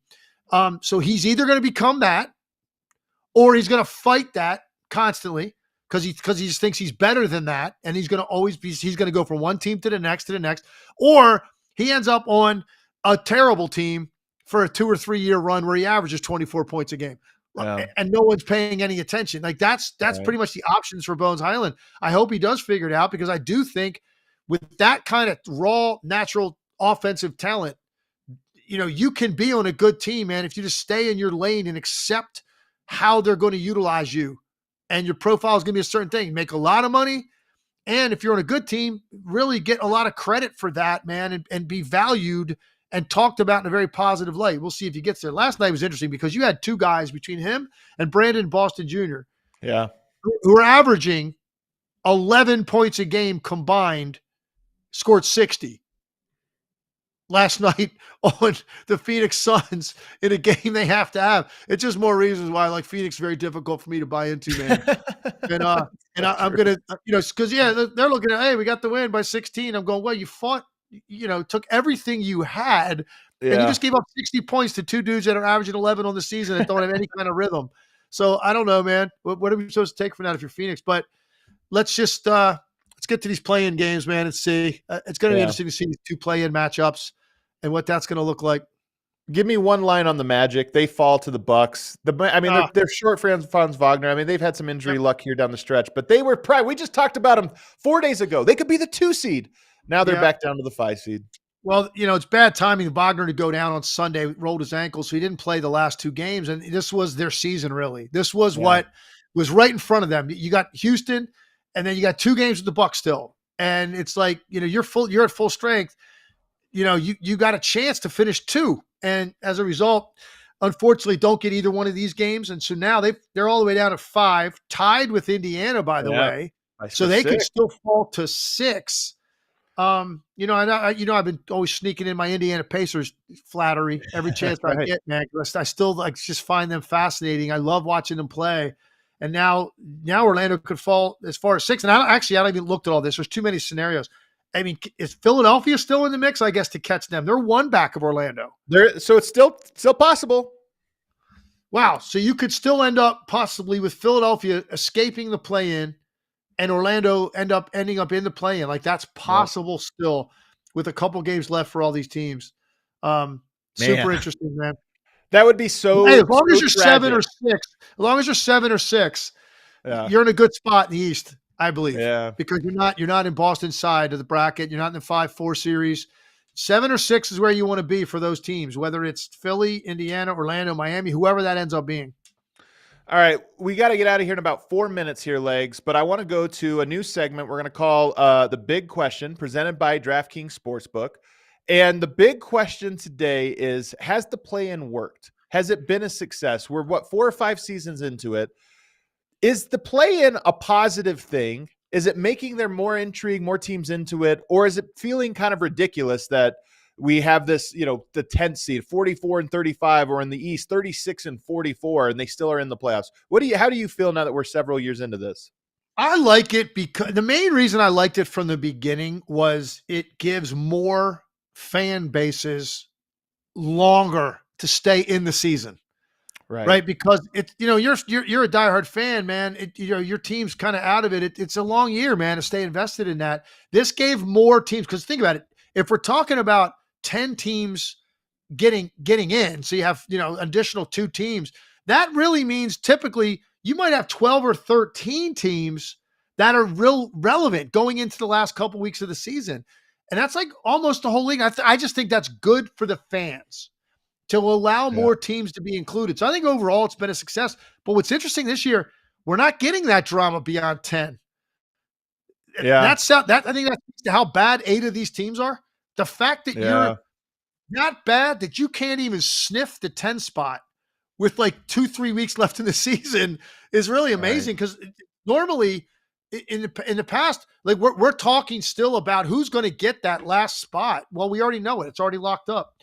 So he's either going to become that, or he's going to fight that constantly because he just thinks he's better than that, and he's going to go from one team to the next, or he ends up on a terrible team for a 2 or 3 year run where he averages 24 points a game, and no one's paying any attention. Like that's right. Pretty much the options for Bones Hyland. I hope he does figure it out because I do think with that kind of raw, natural offensive talent, you can be on a good team, man, if you just stay in your lane and accept how they're going to utilize you, and your profile is going to be a certain thing. Make a lot of money, and if you're on a good team, really get a lot of credit for that, man, and be valued and talked about in a very positive light. We'll see if he gets there. Last night was interesting because you had two guys between him and Brandon Boston Jr. who are averaging 11 points a game combined, scored 60 last night on the Phoenix Suns in a game they have to have. It's just more reasons why I like Phoenix. Very difficult for me to buy into, man. I'm going to, because they're looking at, hey, we got the win by 16. I'm going, well, you fought, took everything you had, and you just gave up 60 points to two dudes that are averaging 11 on the season that don't have any kind of rhythm. So I don't know, man. What are we supposed to take from that if you're Phoenix? But let's just let's get to these play-in games, man, and see. It's going to be interesting to see these two play-in matchups and what that's going to look like. Give me one line on the Magic. They fall to the Bucks. They're short for Franz Wagner. I mean, they've had some injury luck here down the stretch, but they were we just talked about them 4 days ago. They could be the 2 seed. Now they're back down to the 5 seed. Well, it's bad timing. Wagner to go down on Sunday, rolled his ankle, so he didn't play the last 2 games, and this was their season, really. This was what was right in front of them. You got Houston, and then you got 2 games with the Bucks still, and it's like you're at full strength. You got a chance to finish 2. And as a result, unfortunately, don't get either one of these games. And so now they're all the way down to 5, tied with Indiana, by the way. So they could still fall to 6. I've been always sneaking in my Indiana Pacers flattery every chance I get, man. I still just find them fascinating. I love watching them play. And now Orlando could fall as far as 6. And I don't even looked at all this. There's too many scenarios. I mean, is Philadelphia still in the mix, I guess, to catch them? They're 1 back of Orlando. So it's still possible. Wow. So you could still end up possibly with Philadelphia escaping the play-in and Orlando ending up in the play-in. Like that's possible still with a couple games left for all these teams. Super interesting, man. That would be so. Hey, as long as you're tragic. 7 or 6, you're in a good spot in the East, I believe. Yeah. Because you're not in Boston's side of the bracket. You're not in the 5-4 series. 7 or 6 is where you want to be for those teams, whether it's Philly, Indiana, Orlando, Miami, whoever that ends up being. All right, we got to get out of here in about 4 minutes here, Legs, but I want to go to a new segment we're going to call The Big Question, presented by DraftKings Sportsbook. And the big question today is, has the play-in worked? Has it been a success? We're, 4 or 5 seasons into it. Is the play-in a positive thing? Is it making there more intrigue, more teams into it? Or is it feeling kind of ridiculous that we have this, the 10th seed, 44-35, or in the East, 36-44, and they still are in the playoffs. How do you feel now that we're several years into this? I like it because the main reason I liked it from the beginning was it gives more fan bases longer to stay in the season. Right. Because it's, you're a diehard fan, man. Your team's kind of out of it. It's a long year, man, to stay invested in that. This gave more teams, because think about it. If we're talking about 10 teams getting in, so you have, additional 2 teams, that really means typically you might have 12 or 13 teams that are real relevant going into the last couple weeks of the season. And that's like almost the whole league. I just think that's good for the fans to allow more teams to be included. So I think overall it's been a success. But what's interesting this year, we're not getting that drama beyond 10. Yeah. I think that's how bad 8 of these teams are. The fact that you're not bad, that you can't even sniff the 10 spot with like 2-3 weeks left in the season is really amazing. Because normally in the past, like we're talking still about who's going to get that last spot. Well, we already know it. It's already locked up.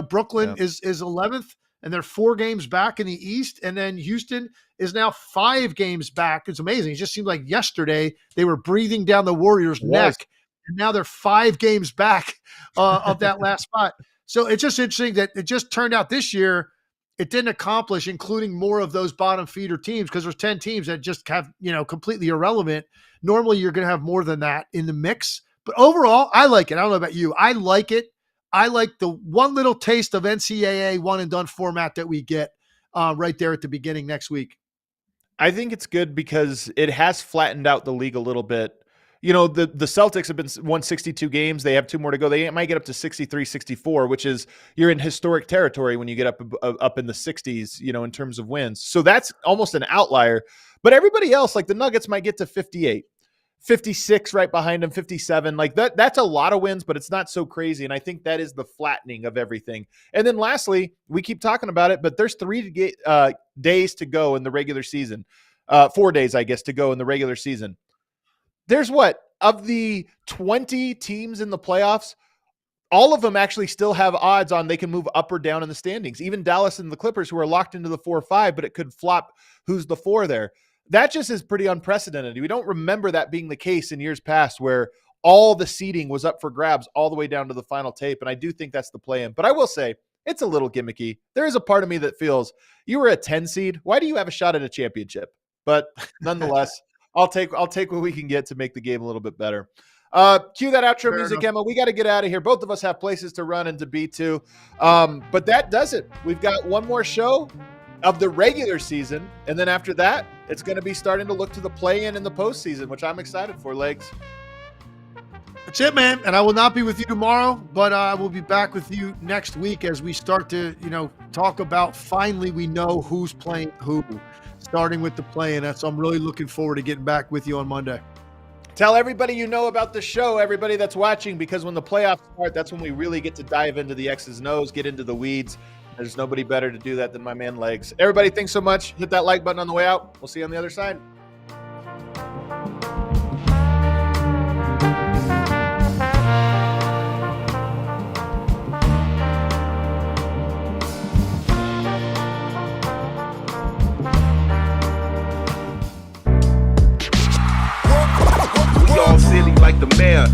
Brooklyn is 11th, and they're 4 games back in the East. And then Houston is now 5 games back. It's amazing. It just seemed like yesterday they were breathing down the Warriors' neck, and now they're 5 games back of that last spot. So it's just interesting that it just turned out this year it didn't accomplish including more of those bottom feeder teams, because there's 10 teams that just have, completely irrelevant. Normally you're going to have more than that in the mix. But overall, I like it. I don't know about you. I like it. I like the one little taste of NCAA one and done format that we get right there at the beginning next week. I think it's good because it has flattened out the league a little bit. The Celtics have won 62 games. They have 2 more to go. They might get up to 63, 64, which is you're in historic territory when you get up in the 60s, in terms of wins. So that's almost an outlier. But everybody else, like the Nuggets, might get to 58. 56 right behind them, 57. Like that's a lot of wins, but it's not so crazy. And I think that is the flattening of everything. And then lastly, we keep talking about it, but there's 3 days to go in the regular season. 4 days, I guess, to go in the regular season. There's of the 20 teams in the playoffs, all of them actually still have odds on they can move up or down in the standings. Even Dallas and the Clippers, who are locked into the 4 or 5, but it could flop who's the 4 there. That just is pretty unprecedented. We don't remember that being the case in years past where all the seeding was up for grabs all the way down to the final tape. And I do think that's the play-in. But I will say, it's a little gimmicky. There is a part of me that feels you were a 10 seed. Why do you have a shot at a championship? But nonetheless, I'll take what we can get to make the game a little bit better. Cue that outro music, Emma. We got to get out of here. Both of us have places to run and to be to. But that does it. We've got one more show of the regular season. And then after that, it's going to be starting to look to the play-in and the postseason, which I'm excited for, Legs. That's it, man. And I will not be with you tomorrow, but I will be back with you next week as we start to, talk about finally we know who's playing who, starting with the play-in. So I'm really looking forward to getting back with you on Monday. Tell everybody you know about the show, everybody that's watching, because when the playoffs start, that's when we really get to dive into the X's and O's, get into the weeds. There's nobody better to do that than my man Legs. Everybody, thanks so much. Hit that like button on the way out. We'll see you on the other side. We all silly like the mayor.